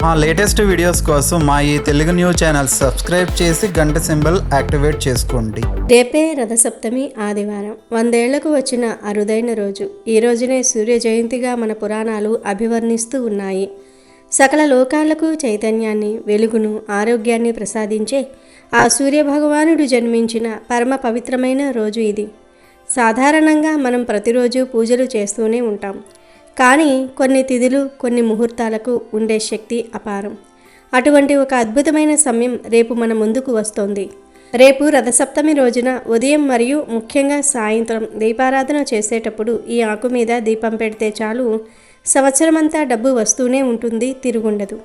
మా latest videos కోసం మా ఈ తెలుగు న్యూస్ ఛానల్ సబ్స్క్రైబ్ చేసి గంట సింబల్ యాక్టివేట్ చేసుకోండి. రేపే రథసప్తమి ఆదివారం. 100 ఏళ్లకు వచ్చిన అరుదైన రోజు. ఈ రోజునే సూర్య జయంతిగా మన పురాణాలు అభివర్ణిస్తూ ఉన్నాయి. సకల లోకాలకు చైతన్యాన్ని, వెలుగును, ఆరోగ్యాన్ని ప్రసాదించే ఆ సూర్యభగవానుడు జన్మించిన పరమ పవిత్రమైన రోజు ఇది. సాధారణంగా మనం ప్రతిరోజు పూజలు చేస్తూనే ఉంటాం. కానీ కొన్ని తిథులు, కొన్ని ముహూర్తాలకు ఉండే శక్తి అపారం. అటువంటి ఒక అద్భుతమైన సమయం రేపు మన ముందుకు వస్తోంది. రేపు రథసప్తమి రోజున ఉదయం మరియు ముఖ్యంగా సాయంత్రం దీపారాధన చేసేటప్పుడు ఈ ఆకు మీద దీపం పెడితే చాలు, సంవత్సరమంతా డబ్బు వస్తూనే ఉంటుంది, తిరుగుండదు.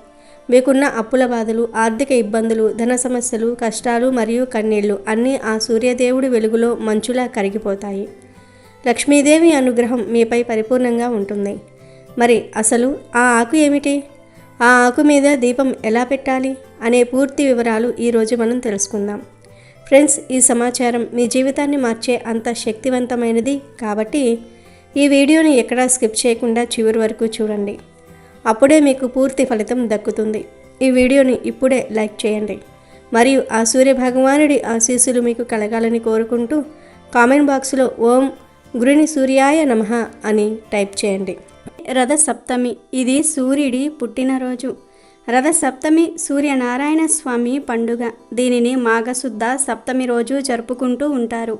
మీకున్న అప్పుల బాధలు, ఆర్థిక ఇబ్బందులు, ధన సమస్యలు, కష్టాలు మరియు కన్నీళ్లు అన్నీ ఆ సూర్యదేవుడి వెలుగులో మంచులా కరిగిపోతాయి. లక్ష్మీదేవి అనుగ్రహం మీపై పరిపూర్ణంగా ఉంటుంది. మరి అసలు ఆ ఆకు ఏమిటి? ఆ ఆకు మీద దీపం ఎలా పెట్టాలి అనే పూర్తి వివరాలు ఈరోజు మనం తెలుసుకుందాం. ఫ్రెండ్స్, ఈ సమాచారం మీ జీవితాన్ని మార్చే అంత శక్తివంతమైనది కాబట్టి ఈ వీడియోని ఎక్కడా స్కిప్ చేయకుండా చివరి వరకు చూడండి. అప్పుడే మీకు పూర్తి ఫలితం దక్కుతుంది. ఈ వీడియోని ఇప్పుడే లైక్ చేయండి మరియు ఆ సూర్య భగవానుడి ఆశీస్సులు మీకు కలగాలని కోరుకుంటూ కామెంట్ బాక్స్లో ఓం గురుని సూర్యాయ నమః అని టైప్ చేయండి. రథసప్తమి, ఇది సూర్యుడి పుట్టినరోజు. రథసప్తమి సూర్యనారాయణ స్వామి పండుగ. దీనిని మాఘశుద్ధ సప్తమి రోజు జరుపుకుంటూ ఉంటారు.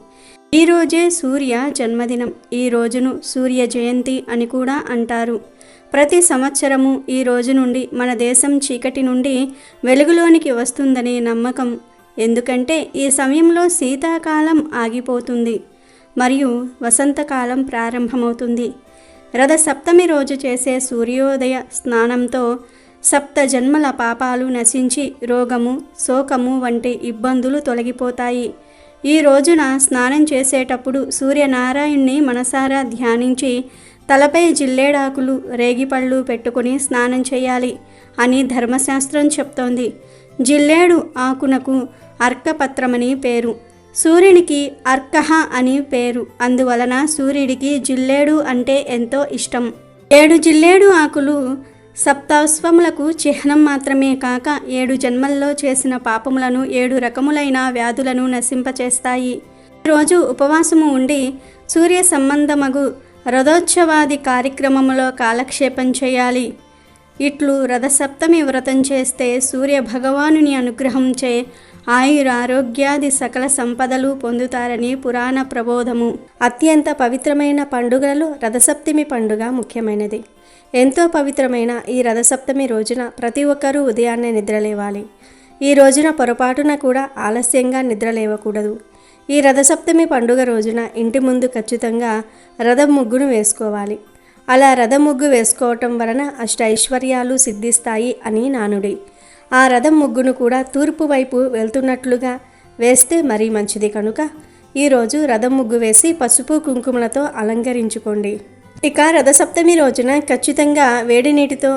ఈ రోజే సూర్య జన్మదినం. ఈ రోజును సూర్య జయంతి అని కూడా అంటారు. ప్రతి సంవత్సరము ఈ రోజు నుండి మన దేశం చీకటి నుండి వెలుగులోనికి వస్తుందనే నమ్మకం. ఎందుకంటే ఈ సమయంలో శీతాకాలం ఆగిపోతుంది మరియు వసంతకాలం ప్రారంభమవుతుంది. రథసప్తమి రోజు చేసే సూర్యోదయ స్నానంతో సప్త జన్మల పాపాలు నశించి రోగము, శోకము వంటి ఇబ్బందులు తొలగిపోతాయి. ఈ రోజున స్నానం చేసేటప్పుడు సూర్యనారాయణ్ణి మనసారా ధ్యానించి తలపై జిల్లేడాకులు, రేగిపళ్ళు పెట్టుకుని స్నానం చేయాలి అని ధర్మశాస్త్రం చెప్తోంది. జిల్లేడు ఆకునకు అర్కపత్రమని పేరు. సూర్యునికి అర్కహ అని పేరు. అందువలన సూర్యుడికి జిల్లేడు అంటే ఎంతో ఇష్టం. 7 జిల్లేడు ఆకులు సప్తాశ్వములకు చిహ్నం మాత్రమే కాక 7 జన్మల్లో చేసిన పాపములను, 7 రకములైన వ్యాధులను నశింపచేస్తాయి. ఈరోజు ఉపవాసము ఉండి సూర్య సంబంధమగు రథోత్సవాది కార్యక్రమములో కాలక్షేపం చేయాలి. ఇట్లు రథసప్తమి వ్రతం చేస్తే సూర్య భగవానుని అనుగ్రహంచే ఆయురారోగ్యాది సకల సంపదలు పొందుతారని పురాణ ప్రబోధము. అత్యంత పవిత్రమైన పండుగలలో రథసప్తమి పండుగ ముఖ్యమైనది. ఎంతో పవిత్రమైన ఈ రథసప్తమి రోజున ప్రతి ఒక్కరూ ఉదయాన్నే నిద్రలేవాలి. ఈ రోజున పొరపాటున కూడా ఆలస్యంగా నిద్రలేవకూడదు. ఈ రథసప్తమి పండుగ రోజున ఇంటి ముందు ఖచ్చితంగా రథం ముగ్గును వేసుకోవాలి. అలా రథం ముగ్గు వేసుకోవటం వలన అష్టైశ్వర్యాలు సిద్ధిస్తాయి అని నానుడి. ఆ రథం ముగ్గును కూడా తూర్పు వైపు వెళ్తున్నట్లుగా వేస్తే మరీ మంచిది కనుక ఈరోజు రథం ముగ్గు వేసి పసుపు కుంకుమలతో అలంకరించుకోండి. ఇక రథసప్తమి రోజున ఖచ్చితంగా వేడి నీటితో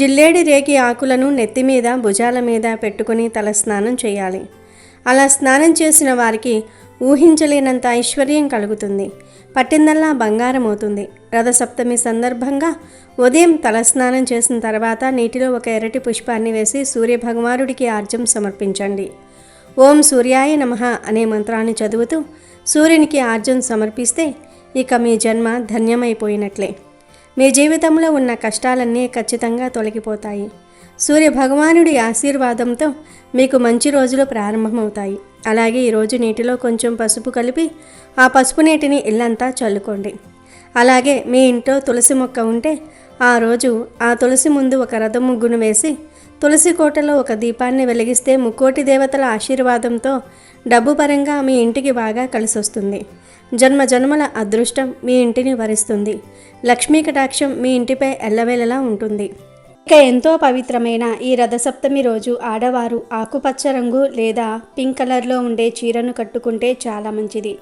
జిల్లేడి రేగి ఆకులను నెత్తి మీద, భుజాల మీద పెట్టుకుని తల స్నానం చేయాలి. అలా స్నానం చేసిన వారికి ఊహించలేనంత ఐశ్వర్యం కలుగుతుంది. పట్టిందల్లా బంగారం అవుతుంది. రథసప్తమి సందర్భంగా ఉదయం తలస్నానం చేసిన తర్వాత నీటిలో ఒక ఎర్రటి పుష్పాన్ని వేసి సూర్యభగవానుడికి ఆర్జం సమర్పించండి. ఓం సూర్యాయ నమః అనే మంత్రాన్ని చదువుతూ సూర్యునికి ఆర్జం సమర్పిస్తే ఇక మీ జన్మ ధన్యమైపోయినట్లే. మీ జీవితంలో ఉన్న కష్టాలన్నీ ఖచ్చితంగా తొలగిపోతాయి. సూర్య భగవానుడి ఆశీర్వాదంతో మీకు మంచి రోజులు ప్రారంభమవుతాయి. అలాగే ఈరోజు నీటిలో కొంచెం పసుపు కలిపి ఆ పసుపు నీటిని ఇల్లంతా చల్లుకోండి. అలాగే మీ ఇంట్లో తులసి మొక్క ఉంటే ఆ రోజు ఆ తులసి ముందు ఒక రథం ముగ్గును వేసి తులసి కోటలో ఒక దీపాన్ని వెలిగిస్తే ముక్కోటి దేవతల ఆశీర్వాదంతో డబ్బు పరంగా మీ ఇంటికి బాగా కలిసొస్తుంది. జన్మ జన్మల అదృష్టం మీ ఇంటిని వరిస్తుంది. లక్ష్మీ కటాక్షం మీ ఇంటిపై ఎల్లవేళలా ఉంటుంది. ఇక ఎంతో పవిత్రమైన ఈ రథసప్తమి రోజు ఆడవారు ఆకుపచ్చ రంగు లేదా పింక్ కలర్లో ఉండే చీరను కట్టుకుంటే చాలా మంచిది.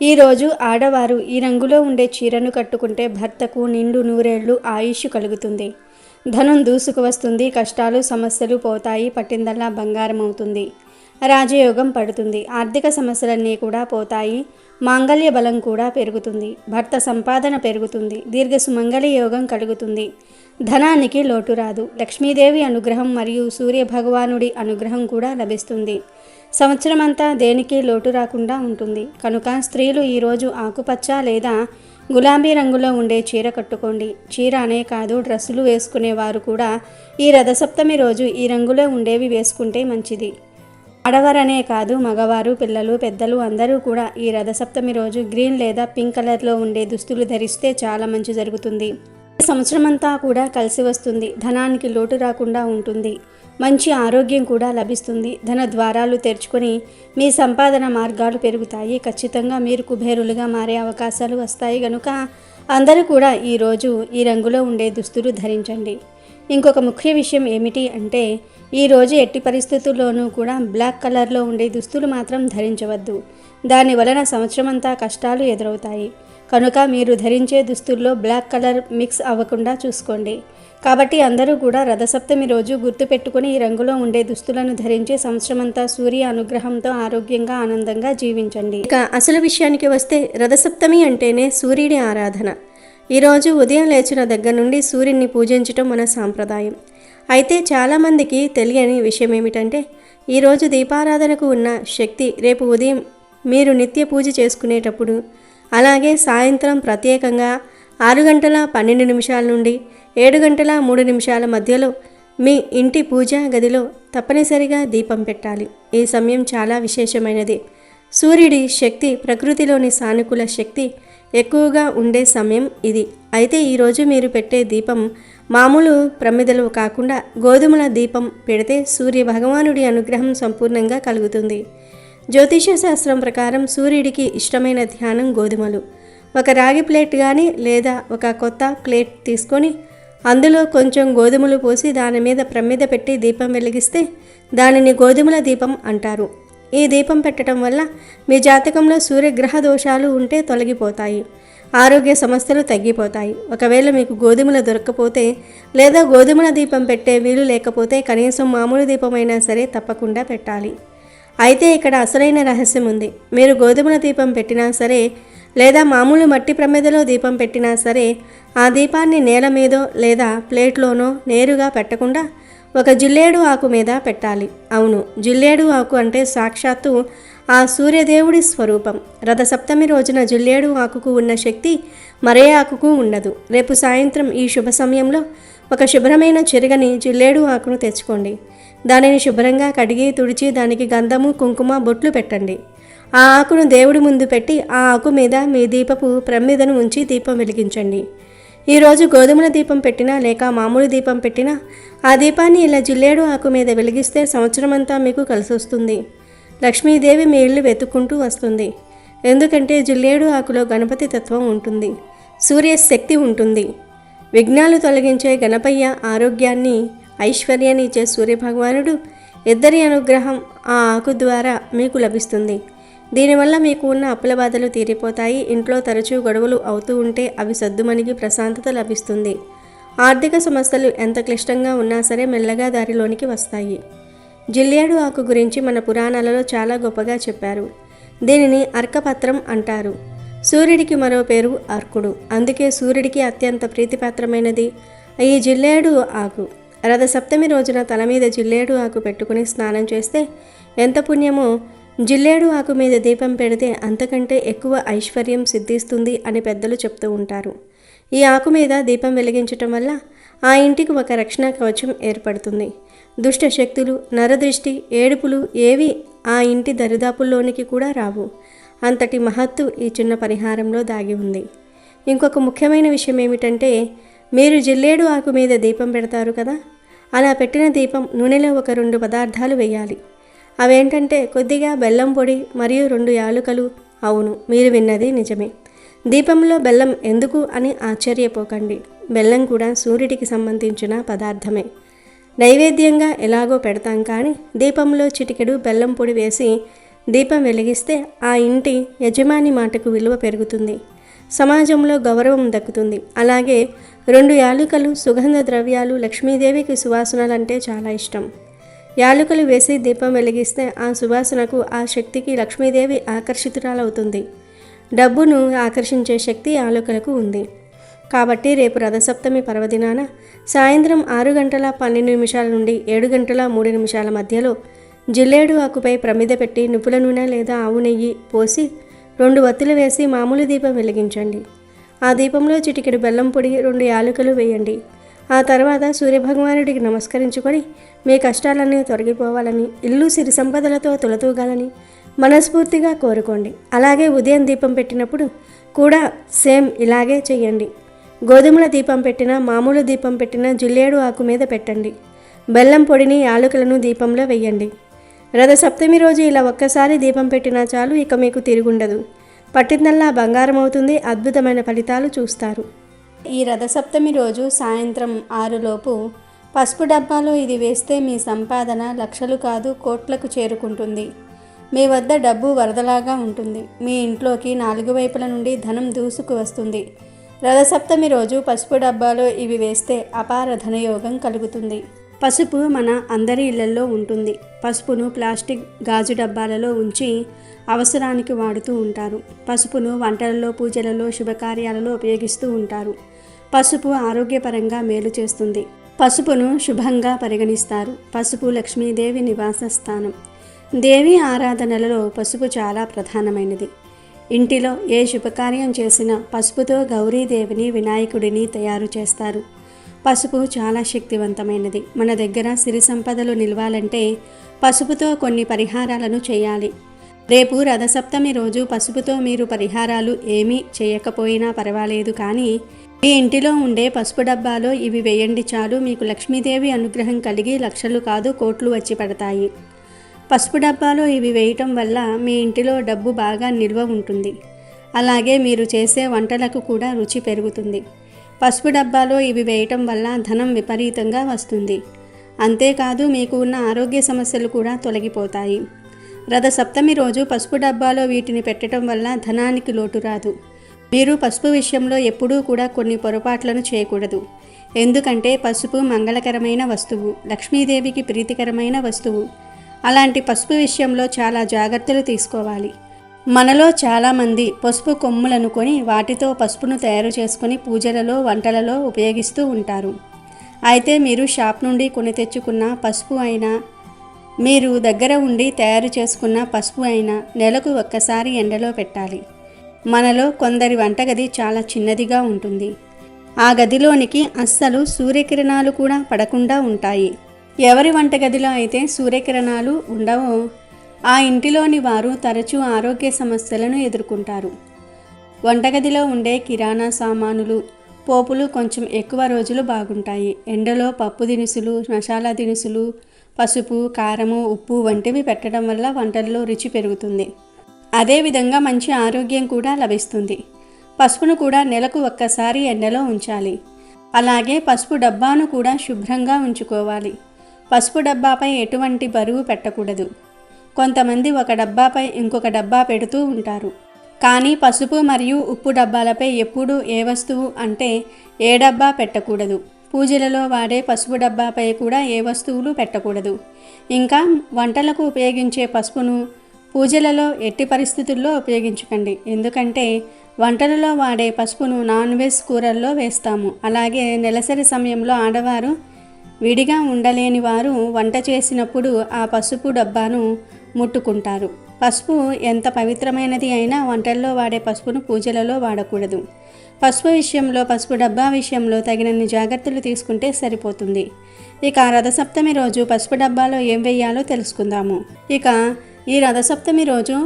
ఈరోజు ఆడవారు ఈ రంగులో ఉండే చీరను కట్టుకుంటే భర్తకు నిండు నూరేళ్లు ఆయుష్ కలుగుతుంది. ధనం దూసుకు వస్తుంది. కష్టాలు, సమస్యలు పోతాయి. పట్టిందల్లా బంగారం అవుతుంది. రాజయోగం పడుతుంది. ఆర్థిక సమస్యలన్నీ కూడా పోతాయి. మాంగళ్య బలం కూడా పెరుగుతుంది. భర్త సంపాదన పెరుగుతుంది. దీర్ఘ సుమంగళి యోగం కలుగుతుంది. ధనానికి లోటు రాదు. లక్ష్మీదేవి అనుగ్రహం మరియు సూర్య భగవానుడి అనుగ్రహం కూడా లభిస్తుంది. సంవత్సరమంతా దేనికి లోటు రాకుండా ఉంటుంది. కనుక స్త్రీలు ఈరోజు ఆకుపచ్చ లేదా గులాబీ రంగులో ఉండే చీర కట్టుకోండి. చీర అనే కాదు, డ్రెస్సులు వేసుకునేవారు కూడా ఈ రథసప్తమి రోజు ఈ రంగులో ఉండేవి వేసుకుంటే మంచిది. ఆడవారనే కాదు, మగవారు, పిల్లలు, పెద్దలు అందరూ కూడా ఈ రథసప్తమి రోజు గ్రీన్ లేదా పింక్ కలర్లో ఉండే దుస్తులు ధరిస్తే చాలా మంచి జరుగుతుంది. సంవత్సరమంతా కూడా కలిసి వస్తుంది. ధనానికి లోటు రాకుండా ఉంటుంది. మంచి ఆరోగ్యం కూడా లభిస్తుంది. ధన ద్వారాలు తెరుచుకొని మీ సంపాదన మార్గాలు పెరుగుతాయి. ఖచ్చితంగా మీరు కుబేరులుగా మారే అవకాశాలు వస్తాయి. కనుక అందరూ కూడా ఈరోజు ఈ రంగులో ఉండే దుస్తులు ధరించండి. ఇంకొక ముఖ్య విషయం ఏమిటి అంటే, ఈరోజు ఎట్టి పరిస్థితుల్లోనూ కూడా బ్లాక్ కలర్లో ఉండే దుస్తులు మాత్రం ధరించవద్దు. దాని వలన సంవత్సరమంతా కష్టాలు ఎదురవుతాయి. కనుక మీరు ధరించే దుస్తుల్లో బ్లాక్ కలర్ మిక్స్ అవ్వకుండా చూసుకోండి. కాబట్టి అందరూ కూడా రథసప్తమి రోజు గుర్తుపెట్టుకుని ఈ రంగులో ఉండే దుస్తులను ధరించి సంవత్సరమంతా సూర్య అనుగ్రహంతో ఆరోగ్యంగా ఆనందంగా జీవించండి. ఇక అసలు విషయానికి వస్తే, రథసప్తమి అంటేనే సూర్యుడి ఆరాధన. ఈరోజు ఉదయం లేచిన దగ్గర నుండి సూర్యుడిని పూజించటం మన సాంప్రదాయం. అయితే చాలామందికి తెలియని విషయం ఏమిటంటే, ఈరోజు దీపారాధనకు ఉన్న శక్తి రేపు ఉదయం మీరు నిత్య పూజ చేసుకునేటప్పుడు, అలాగే సాయంత్రం ప్రత్యేకంగా 6:12 నుండి 7:03 మధ్యలో మీ ఇంటి పూజా గదిలో తప్పనిసరిగా దీపం పెట్టాలి. ఈ సమయం చాలా విశేషమైనది. సూర్యుడి శక్తి, ప్రకృతిలోని సానుకూల శక్తి ఎక్కువగా ఉండే సమయం ఇది. అయితే ఈరోజు మీరు పెట్టే దీపం మామూలు ప్రమిదలు కాకుండా గోధుమల దీపం పెడితే సూర్య భగవానుడి అనుగ్రహం సంపూర్ణంగా కలుగుతుంది. జ్యోతిష శాస్త్రం ప్రకారం సూర్యుడికి ఇష్టమైన ధ్యానం గోధుమలు. ఒక రాగి ప్లేట్ కానీ లేదా ఒక కొత్త ప్లేట్ తీసుకొని అందులో కొంచెం గోధుమలు పోసి దాని మీద ప్రమిద పెట్టి దీపం వెలిగిస్తే దానిని గోధుమల దీపం అంటారు. ఈ దీపం పెట్టడం వల్ల మీ జాతకంలో సూర్యగ్రహ దోషాలు ఉంటే తొలగిపోతాయి. ఆరోగ్య సమస్యలు తగ్గిపోతాయి. ఒకవేళ మీకు గోధుమలు దొరకకపోతే లేదా గోధుమల దీపం పెట్టే వీలు లేకపోతే కనీసం మామూలు దీపమైనా సరే తప్పకుండా పెట్టాలి. అయితే ఇక్కడ అసలైన రహస్యం ఉంది. మీరు గోధుమల దీపం పెట్టినా సరే లేదా మామూలు మట్టి ప్రమిదలో దీపం పెట్టినా సరే ఆ దీపాన్ని నేల మీదో లేదా ప్లేట్లోనో నేరుగా పెట్టకుండా ఒక జిల్లేడు ఆకు మీద పెట్టాలి. అవును, జిల్లేడు ఆకు అంటే సాక్షాత్తు ఆ సూర్యదేవుడి స్వరూపం. రథసప్తమి రోజున జిల్లేడు ఆకుకు ఉన్న శక్తి మరే ఆకుకు ఉండదు. రేపు సాయంత్రం ఈ శుభ సమయంలో ఒక శుభ్రమైన చెరగని జిల్లేడు ఆకును తెచ్చుకోండి. దానిని శుభ్రంగా కడిగి తుడిచి దానికి గంధము, కుంకుమ, బొట్లు పెట్టండి. ఆ ఆకును దేవుడి ముందు పెట్టి ఆ ఆకు మీద మీ దీపపు ప్రమిదను ఉంచి దీపం వెలిగించండి. ఈరోజు గోధుమల దీపం పెట్టినా లేక మామూలు దీపం పెట్టినా ఆ దీపాన్ని ఇలా జిల్లేడు ఆకు మీద వెలిగిస్తే సంవత్సరమంతా మీకు కలిసి వస్తుంది. లక్ష్మీదేవి మీ ఇల్లు వెతుక్కుంటూ వస్తుంది. ఎందుకంటే జిల్లేడు ఆకులో గణపతి తత్వం ఉంటుంది, సూర్య శక్తి ఉంటుంది. విఘ్నాలు తొలగించే గణపయ్య, ఆరోగ్యాన్ని, ఐశ్వర్యాన్ని ఇచ్చే సూర్యభగవానుడు ఇద్దరి అనుగ్రహం ఆ ఆకు ద్వారా మీకు లభిస్తుంది. దీనివల్ల మీకు ఉన్న అప్పుల బాధలు తీరిపోతాయి. ఇంట్లో తరచూ గొడవలు అవుతూ ఉంటే అవి సద్దుమణిగి ప్రశాంతత లభిస్తుంది. ఆర్థిక సమస్యలు ఎంత క్లిష్టంగా ఉన్నా సరే మెల్లగా దారిలోనికి వస్తాయి. జిల్లేడు ఆకు గురించి మన పురాణాలలో చాలా గొప్పగా చెప్పారు. దీనిని అర్కపత్రం అంటారు. సూర్యుడికి మరో పేరు అర్కుడు. అందుకే సూర్యుడికి అత్యంత ప్రీతిపాత్రమైనది ఈ జిల్లేడు ఆకు. రథసప్తమి రోజున తల మీద జిల్లేడు ఆకు పెట్టుకుని స్నానం చేస్తే ఎంత పుణ్యమో, జిల్లేడు ఆకు మీద దీపం పెడితే అంతకంటే ఎక్కువ ఐశ్వర్యం సిద్ధిస్తుంది అని పెద్దలు చెప్తూ ఉంటారు. ఈ ఆకు మీద దీపం వెలిగించటం వల్ల ఆ ఇంటికి ఒక రక్షణ కవచం ఏర్పడుతుంది. దుష్ట శక్తులు, నరదృష్టి, ఏడుపులు ఏవి ఆ ఇంటి దరిదాపుల్లోనికి కూడా రావు. అంతటి మహత్తు ఈ చిన్న పరిహారంలో దాగి ఉంది. ఇంకొక ముఖ్యమైన విషయం ఏమిటంటే, మీరు జిల్లేడు ఆకు మీద దీపం పెడతారు కదా, అలా పెట్టిన దీపం నూనెలో ఒక 2 పదార్థాలు వేయాలి. అవేంటంటే కొద్దిగా బెల్లం పొడి మరియు 2 యాలుకలు. అవును, మీరు విన్నది నిజమే. దీపంలో బెల్లం ఎందుకు అని ఆశ్చర్యపోకండి. బెల్లం కూడా సూర్యుడికి సంబంధించిన పదార్థమే. నైవేద్యంగా ఎలాగో పెడతాం, కానీ దీపంలో చిటికెడు బెల్లం పొడి వేసి దీపం వెలిగిస్తే ఆ ఇంటి యజమాని మాటకు విలువ పెరుగుతుంది, సమాజంలో గౌరవం దక్కుతుంది. అలాగే 2 యాలుకలు, సుగంధ ద్రవ్యాలు. లక్ష్మీదేవికి సువాసనలంటే చాలా ఇష్టం. యాలుకలు వేసి దీపం వెలిగిస్తే ఆ సువాసనకు, ఆ శక్తికి లక్ష్మీదేవి ఆకర్షితురాలవుతుంది. డబ్బును ఆకర్షించే శక్తి యాలకులకు ఉంది. కాబట్టి రేపు రథసప్తమి పర్వదినాన సాయంత్రం 6:12 నుండి 7:03 మధ్యలో జిల్లేడు ఆకుపై ప్రమిద పెట్టి నువ్వుల నూనె లేదా ఆవు నెయ్యి పోసి 2 వత్తులు వేసి మామూలు దీపం వెలిగించండి. ఆ దీపంలో చిటికెడు బెల్లం పొడి, 2 యాలకులు వేయండి. ఆ తర్వాత సూర్యభగవానుడికి నమస్కరించుకొని మీ కష్టాలన్నీ తొలగిపోవాలని, ఇల్లు సిరి సంపదలతో తులతూగాలని మనస్ఫూర్తిగా కోరుకోండి. అలాగే ఉదయం దీపం పెట్టినప్పుడు కూడా సేమ్ ఇలాగే చేయండి. గోధుమల దీపం పెట్టినా, మామూలు దీపం పెట్టినా జిల్లేడు ఆకు మీద పెట్టండి. బెల్లం పొడిని, యాలకులను దీపంలో వెయ్యండి. రథసప్తమి రోజు ఇలా ఒక్కసారి దీపం పెట్టినా చాలు, ఇక మీకు తిరుగుండదు. పట్టిందల్లా బంగారం అవుతుంది. అద్భుతమైన ఫలితాలు చూస్తారు. ఈ రథసప్తమి రోజు సాయంత్రం 6 లోపు పసుపు డబ్బాలో ఇది వేస్తే మీ సంపాదన లక్షలు కాదు కోట్లకు చేరుకుంటుంది. మీ వద్ద డబ్బు వరదలాగా ఉంటుంది. మీ ఇంట్లోకి 4 వైపుల నుండి ధనం దూసుకు వస్తుంది. రథసప్తమి రోజు పసుపు డబ్బాలో ఇవి వేస్తే అపార ధనయోగం కలుగుతుంది. పసుపు మన అందరి ఇళ్లలో ఉంటుంది. పసుపును ప్లాస్టిక్, గాజు డబ్బాలలో ఉంచి అవసరానికి వాడుతూ ఉంటారు. పసుపును వంటలలో, పూజలలో, శుభకార్యాలలో ఉపయోగిస్తూ ఉంటారు. పసుపు ఆరోగ్యపరంగా మేలు చేస్తుంది. పసుపును శుభంగా పరిగణిస్తారు. పసుపు లక్ష్మీదేవి నివాస స్థానం. దేవి ఆరాధనలలో పసుపు చాలా ప్రధానమైనది. ఇంటిలో ఏ శుభకార్యం చేసినా పసుపుతో గౌరీదేవిని, వినాయకుడిని తయారు చేస్తారు. పసుపు చాలా శక్తివంతమైనది. మన దగ్గర సిరి సంపదలు నిలవాలంటే పసుపుతో కొన్ని పరిహారాలను చేయాలి. రేపు రథసప్తమి రోజు పసుపుతో మీరు పరిహారాలు ఏమీ చేయకపోయినా పర్వాలేదు, కానీ మీ ఇంటిలో ఉండే పసుపు డబ్బాలో ఇవి వేయండి చాలు. మీకు లక్ష్మీదేవి అనుగ్రహం కలిగి లక్షలు కాదు కోట్లు వచ్చి పడతాయి. పసుపు డబ్బాలో ఇవి వేయటం వల్ల మీ ఇంటిలో డబ్బు బాగా నిల్వ ఉంటుంది. అలాగే మీరు చేసే వంటలకు కూడా రుచి పెరుగుతుంది. పసుపు డబ్బాలో ఇవి వేయటం వల్ల ధనం విపరీతంగా వస్తుంది. అంతేకాదు మీకు ఉన్న ఆరోగ్య సమస్యలు కూడా తొలగిపోతాయి. రథసప్తమి రోజు పసుపు డబ్బాలో వీటిని పెట్టడం వల్ల ధనానికి లోటు రాదు. మీరు పసుపు విషయంలో ఎప్పుడూ కూడా కొన్ని పొరపాట్లను చేయకూడదు. ఎందుకంటే పసుపు మంగళకరమైన వస్తువు, లక్ష్మీదేవికి ప్రీతికరమైన వస్తువు. అలాంటి పసుపు విషయంలో చాలా జాగ్రత్తలు తీసుకోవాలి. మనలో చాలామంది పసుపు కొమ్ములను కొని వాటితో పసుపును తయారు చేసుకొని పూజలలో, వంటలలో ఉపయోగిస్తూ ఉంటారు. అయితే మీరు షాప్ నుండి కొని తెచ్చుకున్న పసుపు అయినా, మీరు దగ్గర ఉండి తయారు చేసుకున్న పసుపు అయినా నెలకు ఒక్కసారి ఎండలో పెట్టాలి. మనలో కొందరి వంటగది చాలా చిన్నదిగా ఉంటుంది. ఆ గదిలోనికి అస్సలు సూర్యకిరణాలు కూడా పడకుండా ఉంటాయి. ఎవరి వంటగదిలో అయితే సూర్యకిరణాలు ఉండవో ఆ ఇంటిలోని వారు తరచూ ఆరోగ్య సమస్యలను ఎదుర్కొంటారు. వంటగదిలో ఉండే కిరాణా సామానులు, పోపులు కొంచెం ఎక్కువ రోజులు బాగుంటాయి. ఎండలో పప్పు దినుసులు, మసాలా దినుసులు, పసుపు, కారము, ఉప్పు వంటివి పెట్టడం వల్ల వంటల్లో రుచి పెరుగుతుంది. అదేవిధంగా మంచి ఆరోగ్యం కూడా లభిస్తుంది. పసుపును కూడా నెలకు ఒక్కసారి ఎండలో ఉంచాలి. అలాగే పసుపు డబ్బాను కూడా శుభ్రంగా ఉంచుకోవాలి. పసుపు డబ్బాపై ఎటువంటి బరువు పెట్టకూడదు. కొంతమంది ఒక డబ్బాపై ఇంకొక డబ్బా పెడుతూ ఉంటారు. కానీ పసుపు మరియు ఉప్పు డబ్బాలపై ఎప్పుడూ ఏ వస్తువు అంటే ఏ డబ్బా పెట్టకూడదు. పూజలలో వాడే పసుపు డబ్బాపై కూడా ఏ వస్తువులు పెట్టకూడదు. ఇంకా వంటలకు ఉపయోగించే పసుపును పూజలలో ఎట్టి పరిస్థితుల్లో ఉపయోగించకండి. ఎందుకంటే వంటలలో వాడే పసుపును నాన్ వెజ్ కూరల్లో వేస్తాము. అలాగే నెలసరి సమయంలో ఆడవారు విడిగా ఉండలేని వారు వంట చేసినప్పుడు ఆ పసుపు డబ్బాను ముట్టుకుంటారు. పసుపు ఎంత పవిత్రమైనది అయినా వంటల్లో వాడే పసుపును పూజలలో వాడకూడదు. పసుపు విషయంలో, పసుపు డబ్బా విషయంలో తగినన్ని జాగ్రత్తలు తీసుకుంటే సరిపోతుంది. ఇక రథసప్తమి రోజు పసుపు డబ్బాలో ఏం వేయాలో తెలుసుకుందాము. ఇక ఈ రథసప్తమి రోజు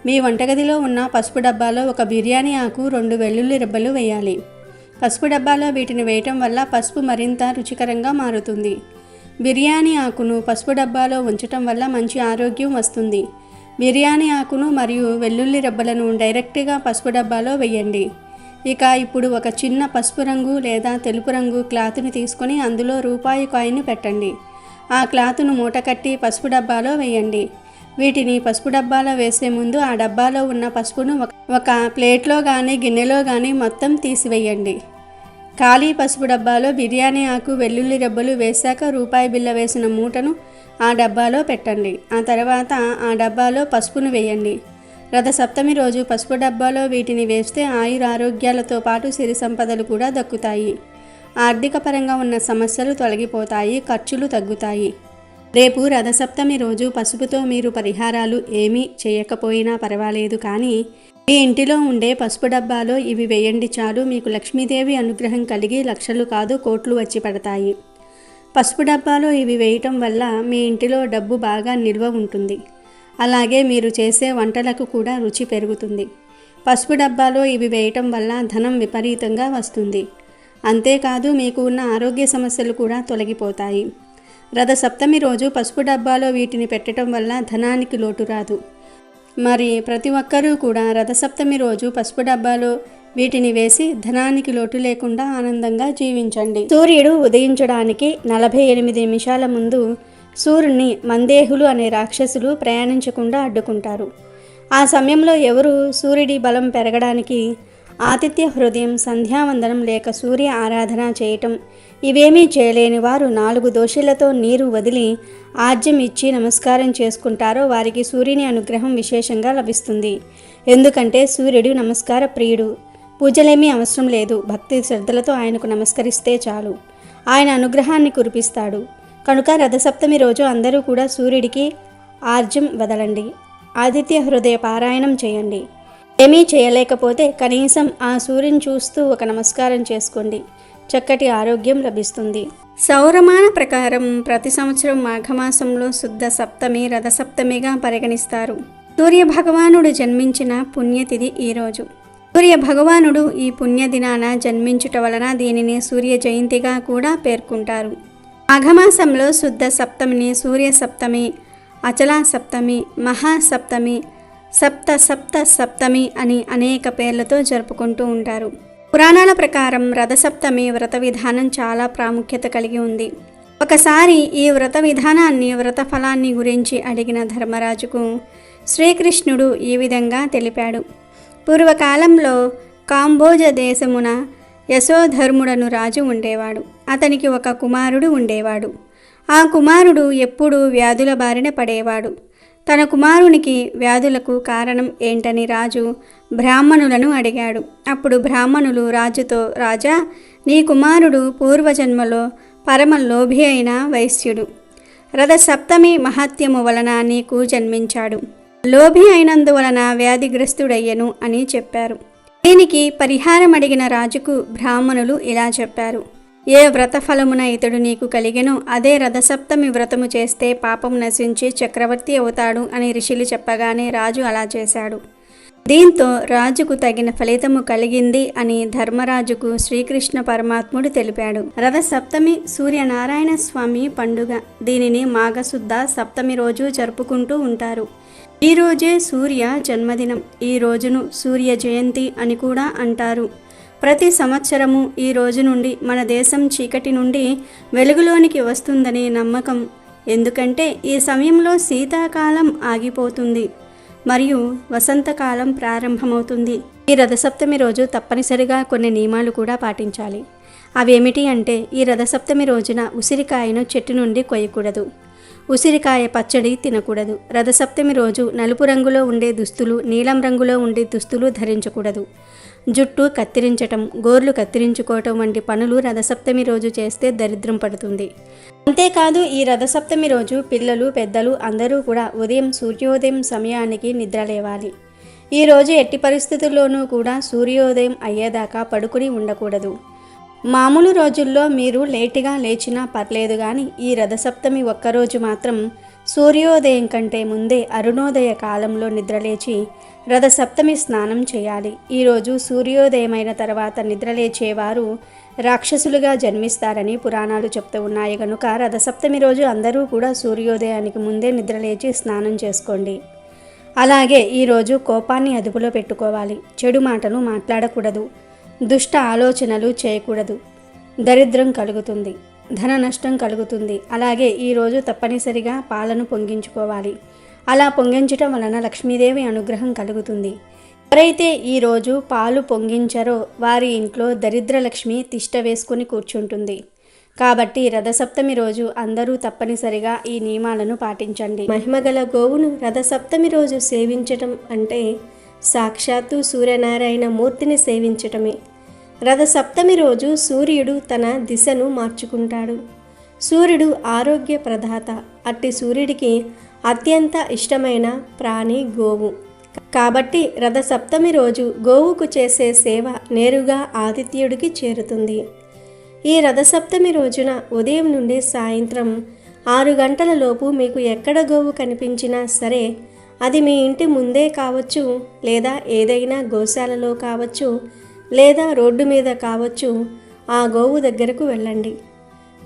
మీ వంటగదిలో ఉన్న పసుపు డబ్బాలో ఒక బిర్యానీ ఆకు, 2 వెల్లుల్లి రెబ్బలు వేయాలి. పసుపు డబ్బాలో వీటిని వేయటం వల్ల పసుపు మరింత రుచికరంగా మారుతుంది. బిర్యానీ ఆకును పసుపు డబ్బాలో ఉంచటం వల్ల మంచి ఆరోగ్యం వస్తుంది. బిర్యానీ ఆకును మరియు వెల్లుల్లి రెబ్బలను డైరెక్ట్గా పసుపు డబ్బాలో వేయండి. ఇక ఇప్పుడు ఒక చిన్న పసుపు రంగు లేదా తెలుపు రంగు క్లాత్ని తీసుకొని అందులో రూపాయి కాయిన్ పెట్టండి. ఆ క్లాత్ను మూట కట్టి పసుపు డబ్బాలో వేయండి. వీటిని పసుపు డబ్బాలో వేసే ముందు ఆ డబ్బాలో ఉన్న పసుపును ఒక ప్లేట్లో కానీ గిన్నెలో కానీ మొత్తం తీసివేయండి. ఖాళీ పసుపు డబ్బాలో బిర్యానీ ఆకు, వెల్లుల్లి రెబ్బలు వేశాక రూపాయి బిళ్ళ వేసిన మూటను ఆ డబ్బాలో పెట్టండి. ఆ తర్వాత ఆ డబ్బాలో పసుపును వేయండి. రథసప్తమి రోజు పసుపు డబ్బాలో వీటిని వేస్తే ఆయురారోగ్యాలతో పాటు సిరి సంపదలు కూడా దక్కుతాయి. ఆర్థిక పరంగా ఉన్న సమస్యలు తొలగిపోతాయి, ఖర్చులు తగ్గుతాయి. రేపు రథసప్తమి రోజు పసుపుతో మీరు పరిహారాలు ఏమీ చేయకపోయినా పర్వాలేదు, కానీ మీ ఇంటిలో ఉండే పసుపు డబ్బాలో ఇవి వేయండి చాలు. మీకు లక్ష్మీదేవి అనుగ్రహం కలిగి లక్షలు కాదు కోట్లు వచ్చి పడతాయి. పసుపు డబ్బాలో ఇవి వేయటం వల్ల మీ ఇంటిలో డబ్బు బాగా నిల్వ ఉంటుంది. అలాగే మీరు చేసే వంటలకు కూడా రుచి పెరుగుతుంది. పసుపు డబ్బాలో ఇవి వేయటం వల్ల ధనం విపరీతంగా వస్తుంది. అంతేకాదు మీకు ఉన్న ఆరోగ్య సమస్యలు కూడా తొలగిపోతాయి. రథసప్తమి రోజు పసుపు డబ్బాలో వీటిని పెట్టడం వల్ల ధనానికి లోటు రాదు. మరి ప్రతి ఒక్కరూ కూడా రథసప్తమి రోజు పసుపు డబ్బాలో వీటిని వేసి ధనానికి లోటు లేకుండా ఆనందంగా జీవించండి. సూర్యుడు ఉదయించడానికి 48 నిమిషాల ముందు సూర్యుని మందేహులు అనే రాక్షసులు ప్రయాణించకుండా అడ్డుకుంటారు. ఆ సమయంలో ఎవరు సూర్యుడి బలం పెరగడానికి ఆతిథ్య హృదయం, సంధ్యావందనం లేక సూర్య ఆరాధన చేయటం ఇవేమీ చేయలేని వారు 4 దోశలతో నీరు వదిలి ఆజ్యం ఇచ్చి నమస్కారం చేసుకుంటారో వారికి సూర్యుని అనుగ్రహం విశేషంగా లభిస్తుంది. ఎందుకంటే సూర్యుడు నమస్కార ప్రియుడు. పూజలేమీ అవసరం లేదు. భక్తి శ్రద్ధలతో ఆయనకు నమస్కరిస్తే చాలు, ఆయన అనుగ్రహాన్ని కురిపిస్తాడు. కనుక రథసప్తమి రోజు అందరూ కూడా సూర్యుడికి ఆర్జ్యం వదలండి. ఆదిత్య హృదయ పారాయణం చేయండి. ఏమీ చేయలేకపోతే కనీసం ఆ సూర్యుని చూస్తూ ఒక నమస్కారం చేసుకోండి. చక్కటి ఆరోగ్యం లభిస్తుంది. సౌరమాన ప్రకారం ప్రతి సంవత్సరం మాఘమాసంలో శుద్ధ సప్తమి రథసప్తమిగా పరిగణిస్తారు. సూర్య భగవానుడు జన్మించిన పుణ్యతిథి ఈరోజు. సూర్య భగవానుడు ఈ పుణ్యదినాన జన్మించుట వలన దీనిని సూర్య జయంతిగా కూడా పేర్కొంటారు. మాఘమాసంలో శుద్ధ సప్తమిని సూర్య సప్తమి, అచలా సప్తమి, మహాసప్తమి, సప్తమి అని అనేక పేర్లతో జరుపుకుంటూ ఉంటారు. పురాణాల ప్రకారం రథసప్తమి వ్రత విధానం చాలా ప్రాముఖ్యత కలిగి ఉంది. ఒకసారి ఈ వ్రత విధానాన్ని, వ్రత ఫలాన్ని గురించి అడిగిన ధర్మరాజుకు శ్రీకృష్ణుడు ఈ విధంగా తెలిపాడు. పూర్వకాలంలో కాంబోజ దేశమున యశోధర్ముడను రాజు ఉండేవాడు. అతనికి ఒక కుమారుడు ఉండేవాడు. ఆ కుమారుడు ఎప్పుడూ వ్యాధుల బారిన పడేవాడు. తన కుమారునికి వ్యాధులకు కారణం ఏంటని రాజు బ్రాహ్మణులను అడిగాడు. అప్పుడు బ్రాహ్మణులు రాజుతో, రాజా, నీ కుమారుడు పూర్వజన్మలో పరమ లోభి అయిన వైశ్యుడు. రథసప్తమి మహత్యము వలన నీకు జన్మించాడు. లోభి అయినందువలన వ్యాధిగ్రస్తుడయ్యను అని చెప్పారు. దీనికి పరిహారం అడిగిన రాజుకు బ్రాహ్మణులు ఇలా చెప్పారు. ఏ వ్రత ఫలమున ఇతడు నీకు కలిగెనో అదే రథసప్తమి వ్రతము చేస్తే పాపం నశించి చక్రవర్తి అవుతాడు అని ఋషులు చెప్పగానే రాజు అలా చేశాడు. దీంతో రాజుకు తగిన ఫలితము కలిగింది అని ధర్మరాజుకు శ్రీకృష్ణ పరమాత్ముడు తెలిపాడు. రథసప్తమి సూర్యనారాయణ స్వామి పండుగ. దీనిని మాఘశుద్ధ సప్తమి రోజు జరుపుకుంటూ ఉంటారు. ఈ రోజే సూర్య జన్మదినం. ఈ రోజును సూర్య జయంతి అని కూడా అంటారు. ప్రతి సంవత్సరము ఈ రోజు నుండి మన దేశం చీకటి నుండి వెలుగులోనికి వస్తుందనే నమ్మకం. ఎందుకంటే ఈ సమయంలో శీతాకాలం ఆగిపోతుంది మరియు వసంతకాలం ప్రారంభమవుతుంది. ఈ రథసప్తమి రోజు తప్పనిసరిగా కొన్ని నియమాలు కూడా పాటించాలి. అవేమిటి అంటే, ఈ రథసప్తమి రోజున ఉసిరికాయను చెట్టు నుండి కొయ్యకూడదు. ఉసిరికాయ పచ్చడి తినకూడదు. రథసప్తమి రోజు నలుపు రంగులో ఉండే దుస్తులు, నీలం రంగులో ఉండే దుస్తులు ధరించకూడదు. జుట్టు కత్తిరించటం, గోర్లు కత్తిరించుకోవటం వంటి పనులు రథసప్తమి రోజు చేస్తే దరిద్రం పడుతుంది. అంతేకాదు ఈ రథసప్తమి రోజు పిల్లలు, పెద్దలు అందరూ కూడా ఉదయం సూర్యోదయం సమయానికి నిద్రలేవాలి. ఈ రోజు ఎట్టి పరిస్థితుల్లోనూ కూడా సూర్యోదయం అయ్యేదాకా పడుకుని ఉండకూడదు. మామూలు రోజుల్లో మీరు లేటుగా లేచినా పర్లేదు, కానీ ఈ రథసప్తమి ఒక్కరోజు మాత్రం సూర్యోదయం కంటే ముందే అరుణోదయ కాలంలో నిద్రలేచి రథసప్తమి స్నానం చేయాలి. ఈరోజు సూర్యోదయమైన తర్వాత నిద్రలేచేవారు రాక్షసులుగా జన్మిస్తారని పురాణాలు చెప్తూ ఉన్నాయి. కనుక రథసప్తమి రోజు అందరూ కూడా సూర్యోదయానికి ముందే నిద్రలేచి స్నానం చేసుకోండి. అలాగే ఈరోజు కోపాన్ని అదుపులో పెట్టుకోవాలి. చెడు మాటలు మాట్లాడకూడదు. దుష్ట ఆలోచనలు చేయకూడదు. దరిద్రం కలుగుతుంది, ధన నష్టం కలుగుతుంది. అలాగే ఈరోజు తప్పనిసరిగా పాలను పొంగించుకోవాలి. అలా పొంగించటం వలన లక్ష్మీదేవి అనుగ్రహం కలుగుతుంది. ఎవరైతే ఈరోజు పాలు పొంగించరో వారి ఇంట్లో దరిద్ర లక్ష్మి తిష్ట వేసుకుని కూర్చుంటుంది. కాబట్టి రథసప్తమి రోజు అందరూ తప్పనిసరిగా ఈ నియమాలను పాటించండి. మహిమగల గోవును రథసప్తమి రోజు సేవించటం అంటే సాక్షాత్తు సూర్యనారాయణ మూర్తిని సేవించటమే. రథసప్తమి రోజు సూర్యుడు తన దిశను మార్చుకుంటాడు. సూర్యుడు ఆరోగ్య ప్రదాత. అట్టి సూర్యుడికి అత్యంత ఇష్టమైన ప్రాణి గోవు. కాబట్టి రథసప్తమి రోజు గోవుకు చేసే సేవ నేరుగా ఆదిత్యుడికి చేరుతుంది. ఈ రథసప్తమి రోజున ఉదయం నుండి సాయంత్రం 6 గంటల లోపు మీకు ఎక్కడ గోవు కనిపించినా సరే, అది మీ ఇంటి ముందే కావచ్చు, లేదా ఏదైనా గోశాలలో కావచ్చు, లేదా రోడ్డు మీద కావచ్చు, ఆ గోవు దగ్గరకు వెళ్ళండి.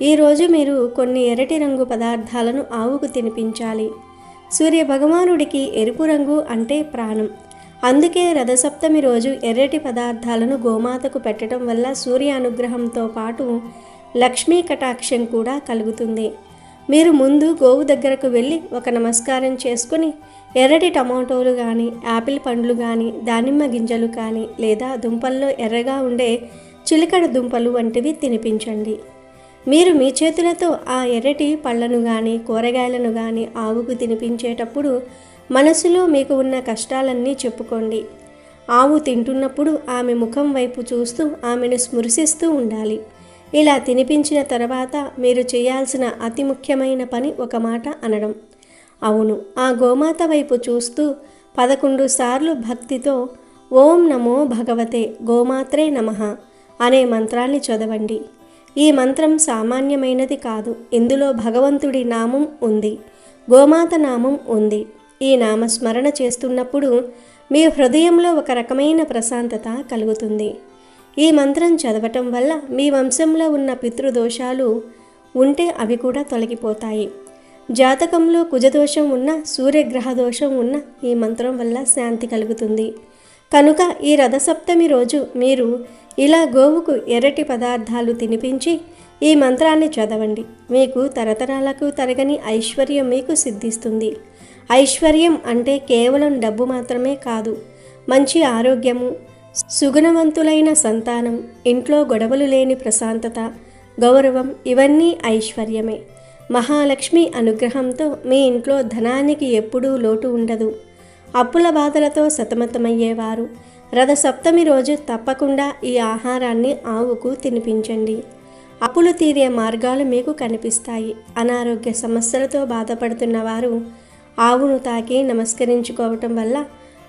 ఈరోజు మీరు కొన్ని ఎర్రటి రంగు పదార్థాలను ఆవుకు తినిపించాలి. సూర్య భగవానుడికి ఎరుపు రంగు అంటే ప్రాణం. అందుకే రథసప్తమి రోజు ఎర్రటి పదార్థాలను గోమాతకు పెట్టడం వల్ల సూర్య అనుగ్రహంతో పాటు లక్ష్మీ కటాక్షం కూడా కలుగుతుంది. మీరు ముందు గోవు దగ్గరకు వెళ్ళి ఒక నమస్కారం చేసుకుని ఎర్రటి టమాటోలు కానీ, యాపిల్ పండ్లు కానీ, దానిమ్మ గింజలు కానీ, లేదా దుంపల్లో ఎర్రగా ఉండే చిలకడ దుంపలు వంటివి తినిపించండి. మీరు మీ చేతులతో ఆ ఎర్రటి పళ్ళను కానీ, కూరగాయలను కానీ ఆవుకు తినిపించేటప్పుడు మనసులో మీకు ఉన్న కష్టాలన్నీ చెప్పుకోండి. ఆవు తింటున్నప్పుడు ఆమె ముఖం వైపు చూస్తూ ఆమెను స్మృశిస్తూ ఉండాలి. ఇలా తినిపించిన తర్వాత మీరు చేయాల్సిన అతి ముఖ్యమైన పని ఒక మాట అనడం. అవును, ఆ గోమాత వైపు చూస్తూ 11 సార్లు భక్తితో ఓం నమో భగవతే గోమాత్రే నమః అనే మంత్రాన్ని చదవండి. ఈ మంత్రం సామాన్యమైనది కాదు. ఇందులో భగవంతుడి నామం ఉంది, గోమాత నామం ఉంది. ఈ నామస్మరణ చేస్తున్నప్పుడు మీ హృదయంలో ఒక రకమైన ప్రశాంతత కలుగుతుంది. ఈ మంత్రం చదవటం వల్ల మీ వంశంలో ఉన్న పితృదోషాలు ఉంటే అవి కూడా తొలగిపోతాయి. జాతకంలో కుజదోషం ఉన్న, సూర్యగ్రహ దోషం ఉన్న ఈ మంత్రం వల్ల శాంతి కలుగుతుంది. కనుక ఈ రథసప్తమి రోజు మీరు ఇలా గోవుకు ఎర్రటి పదార్థాలు తినిపించి ఈ మంత్రాన్ని చదవండి. మీకు తరతరాలకు తరగని ఐశ్వర్యం మీకు సిద్ధిస్తుంది. ఐశ్వర్యం అంటే కేవలం డబ్బు మాత్రమే కాదు, మంచి ఆరోగ్యము, సుగుణవంతులైన సంతానం, ఇంట్లో గొడవలు లేని ప్రశాంతత, గౌరవం, ఇవన్నీ ఐశ్వర్యమే. మహాలక్ష్మి అనుగ్రహంతో మీ ఇంట్లో ధనానికి ఎప్పుడూ లోటు ఉండదు. అప్పుల బాధలతో సతమతమయ్యేవారు రథసప్తమి రోజు తప్పకుండా ఈ ఆహారాన్ని ఆవుకు తినిపించండి. అప్పులు తీరే మార్గాలు మీకు కనిపిస్తాయి. అనారోగ్య సమస్యలతో బాధపడుతున్న వారు ఆవును తాకి నమస్కరించుకోవటం వల్ల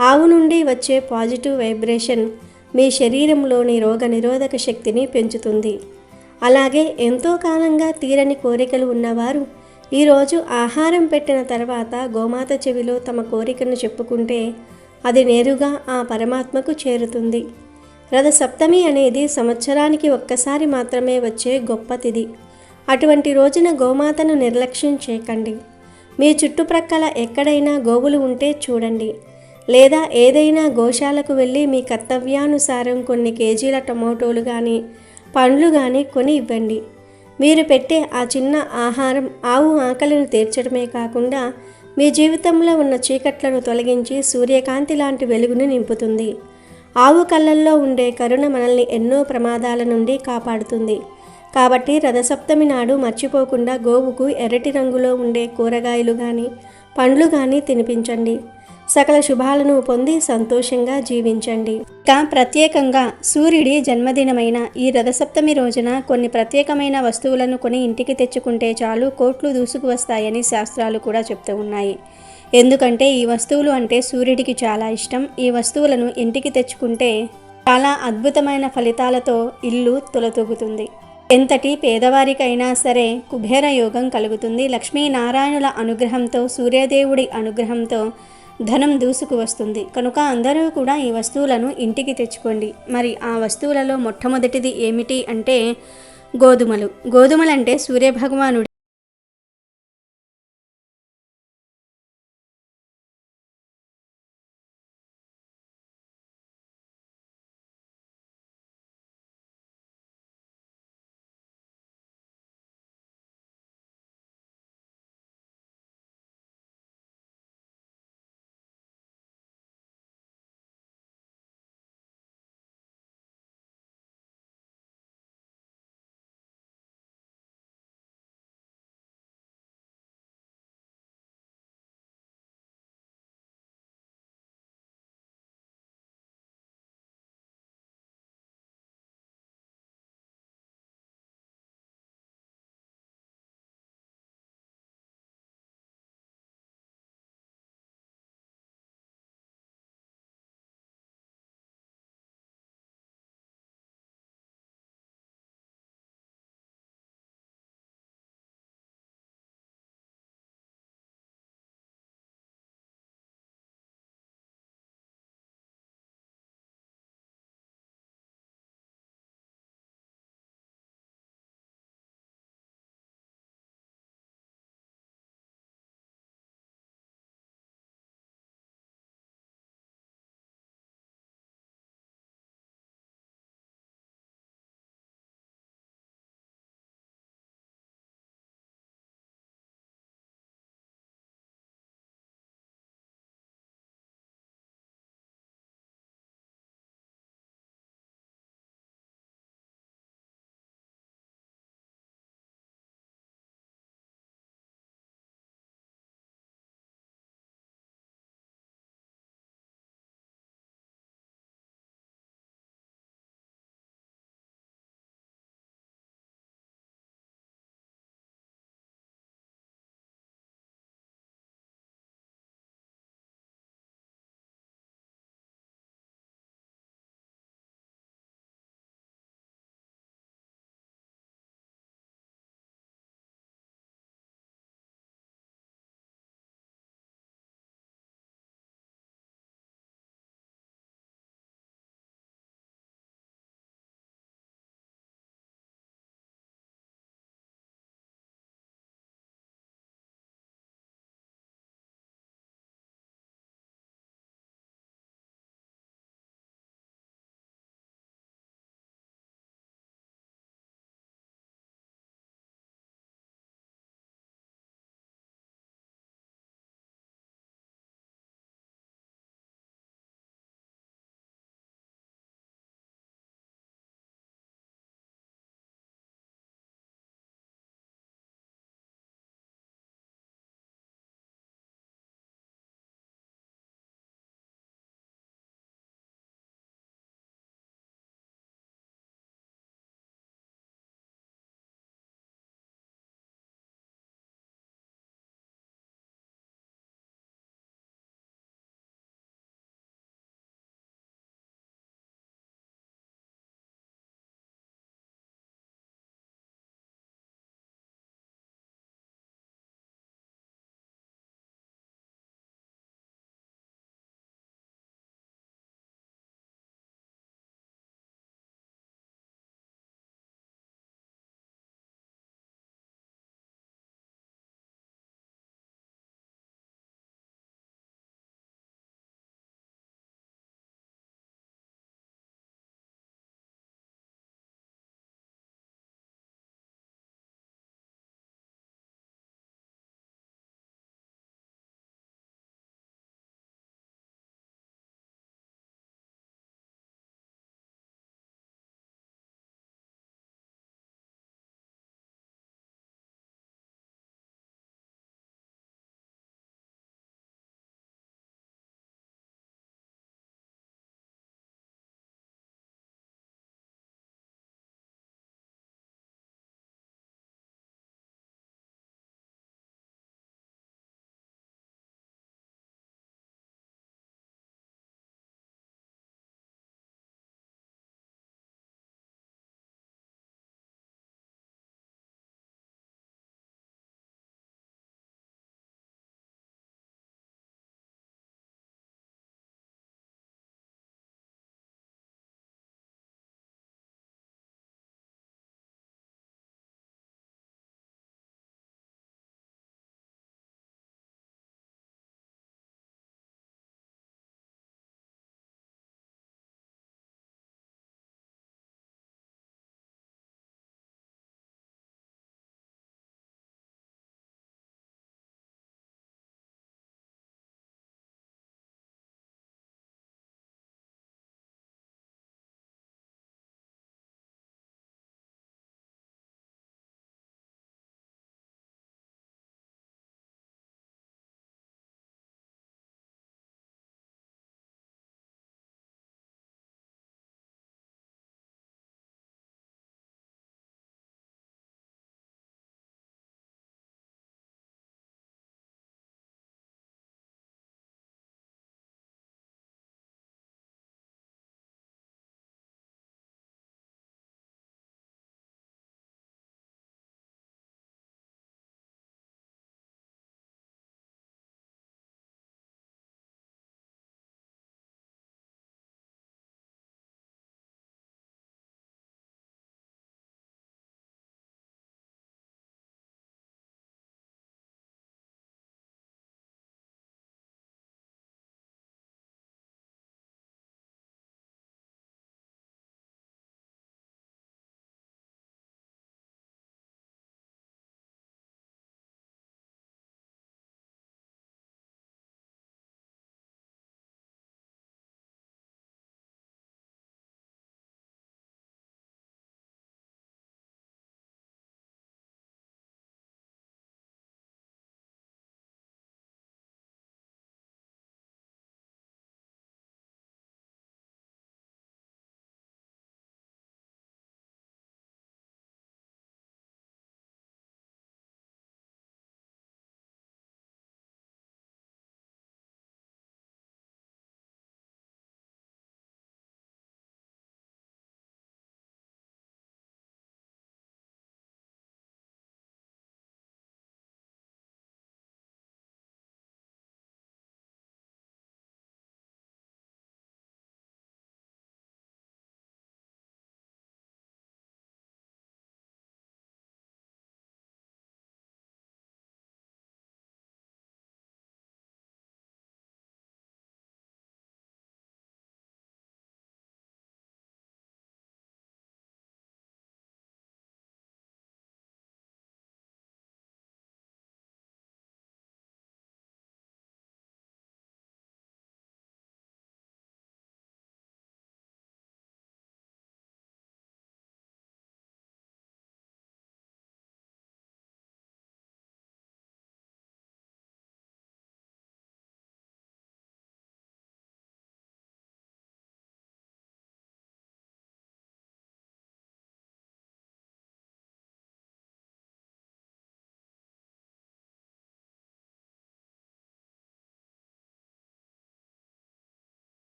ఆవు నుండి వచ్చే పాజిటివ్ వైబ్రేషన్ మీ శరీరంలోని రోగనిరోధక శక్తిని పెంచుతుంది. అలాగే ఎంతో కాలంగా తీరని కోరికలు ఉన్నవారు ఈరోజు ఆహారం పెట్టిన తర్వాత గోమాత చెవిలో తమ కోరికను చెప్పుకుంటే అది నేరుగా ఆ పరమాత్మకు చేరుతుంది. రథసప్తమి అనేది సంవత్సరానికి ఒక్కసారి మాత్రమే వచ్చే గొప్ప తిథి. అటువంటి రోజున గోమాతను నిర్లక్ష్యం చేయకండి. మీ చుట్టుప్రక్కల ఎక్కడైనా గోవులు ఉంటే చూడండి, లేదా ఏదైనా గోశాలకు వెళ్ళి మీ కర్తవ్యానుసారం కొన్ని కేజీల టమోటోలు కానీ, పండ్లు కానీ కొని ఇవ్వండి. మీరు పెట్టే ఆ చిన్న ఆహారం ఆవు ఆకలిని తీర్చడమే కాకుండా మీ జీవితంలో ఉన్న చీకట్లను తొలగించి సూర్యకాంతి లాంటి వెలుగును నింపుతుంది. ఆవు కళ్ళల్లో ఉండే కరుణ మనల్ని ఎన్నో ప్రమాదాల నుండి కాపాడుతుంది. కాబట్టి రథసప్తమి నాడు మర్చిపోకుండా గోవుకు ఎర్రటి రంగులో ఉండే కూరగాయలు కానీ, పండ్లు కానీ తినిపించండి. సకల శుభాలను పొంది సంతోషంగా జీవించండి. ఇక ప్రత్యేకంగా సూర్యుడి జన్మదినమైన ఈ రథసప్తమి రోజున కొన్ని ప్రత్యేకమైన వస్తువులను కొని ఇంటికి తెచ్చుకుంటే చాలు కోట్లు దూసుకు వస్తాయని శాస్త్రాలు కూడా చెప్తూ ఉన్నాయి. ఎందుకంటే ఈ వస్తువులు అంటే సూర్యుడికి చాలా ఇష్టం. ఈ వస్తువులను ఇంటికి తెచ్చుకుంటే చాలా అద్భుతమైన ఫలితాలతో ఇల్లు తులతూగుతుంది. ఎంతటి పేదవారికైనా సరే కుబేర యోగం కలుగుతుంది. లక్ష్మీనారాయణుల అనుగ్రహంతో, సూర్యదేవుడి అనుగ్రహంతో ధనం దూసుకు వస్తుంది. కనుక అందరూ కూడా ఈ వస్తువులను ఇంటికి తెచ్చుకోండి. మరి ఆ వస్తువులలో మొట్టమొదటిది ఏమిటి అంటే గోధుమలు. గోధుమలంటే సూర్యభగవానుడి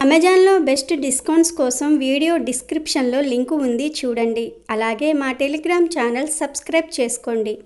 అమెజాన్లో బెస్ట్ డిస్కౌంట్స్ కోసం వీడియో డిస్క్రిప్షన్లో లింకు ఉంది చూడండి. అలాగే మా టెలిగ్రామ్ ఛానల్ సబ్స్క్రైబ్ చేసుకోండి.